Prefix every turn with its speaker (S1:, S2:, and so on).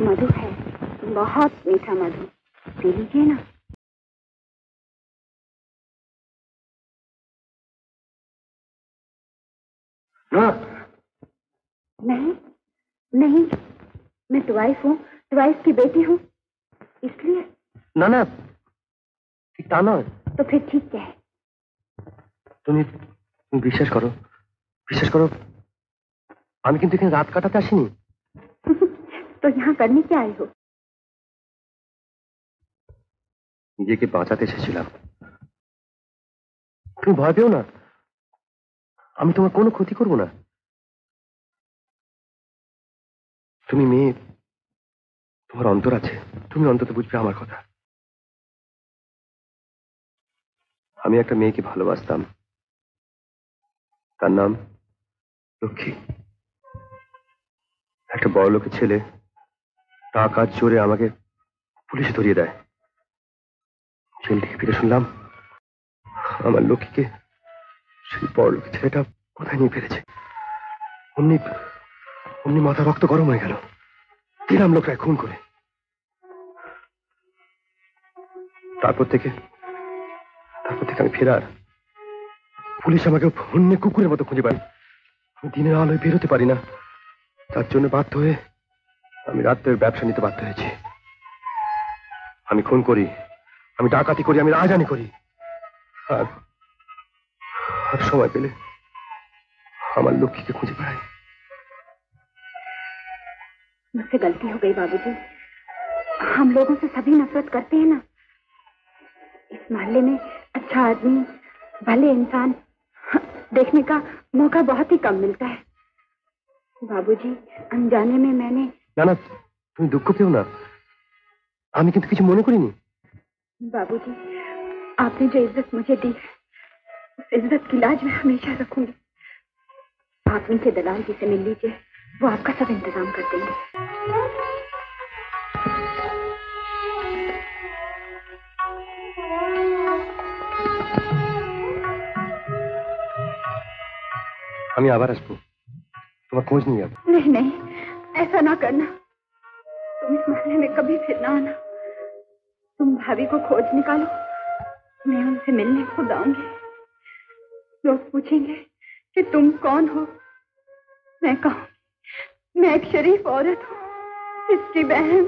S1: मधु है, बहुत मीठा मधु, पी लीजिए ना। नहीं नहीं, मैं ट्वाइस हूँ, ट्वाइस की बेटी हूँ, इसलिए।
S2: ना ना, ठीक ता ना।
S1: तो फिर ठीक क्या है?
S2: তুমি বিশ্বাস করো, বিশ্বাস করো, আমি কিন্তু এখানে রাত কাটাতে আসিনি।
S1: तो यहाँ करने क्या आई हो?
S2: নিজেকে বাঁচাতে এসেছিলাম। তুমি ভয় পেও না, আমি তোমার কোনো ক্ষতি করব না। তুমি মেয়ে, তোমার অন্তর আছে, তুমি অন্তত বুঝবে আমার কথা। আমি একটা মেয়েকে ভালোবাসতাম, তার নাম লক্ষ্মী। একটা বড় লোকের ছেলে টাকার জোরে আমাকে পুলিশে ধরিয়ে দেয়। জেল থেকে ফিরে শুনলাম আমার লক্ষ্মীকে সেই বড় লোকের ছেলেটা কোথায় নিয়ে ফেলেছে। অমনি অমনি মাথা রক্ত গরম হয়ে গেল, দিলাম লোকরায় খুন করে। তারপর থেকে আমি ফেরার, পুলিশ আমাকে অন্য কুকুরের মতো খুঁজে পায়। আমি দিনের আলোয় বেরোতে পারি না, তার জন্য বাধ্য হয়ে আমি রাত্রের ব্যবসা নিতে বাধ্য হয়েছি। আমি খুন করি, আমি ডাকাতি করি, আমি রাজধানী করি, আর সময় পেলে আমার লক্ষ্মীকে খুঁজে পাই।
S1: मुझसे गलती हो गई बाबूजी, हम लोगों से सभी नफरत करते हैं ना। इस मोहल्ले में अच्छा आदमी, भले इंसान देखने का मौका बहुत ही कम मिलता है। बाबूजी, अनजाने में मैंने।
S2: না না, তুমি দুঃখ পেও না, আমি কিন্তু কিছু মনে করিনি।
S1: बाबूजी, आपने जो इज्जत मुझे दी, उस इज्जत की लाज मैं हमेशा रखूंगी। आप नीचे दलाल जी से मिल लीजिए, वो आपका सब इंतजाम कर देंगे।
S2: আমি আবার আসবো, তোমার খোঁজ নিয়ে যাবো।
S1: नहीं नहीं, ऐसा ना करना। तुम इस मोहल्ले में कभी फिर ना आना। तुम भाभी को खोज निकालो, मैं उनसे मिलने खुद आऊंगी। लोग पूछेंगे कि तुम कौन हो, मैं कहूँ मैं एक शरीफ औरत हूँ, इसकी बहन।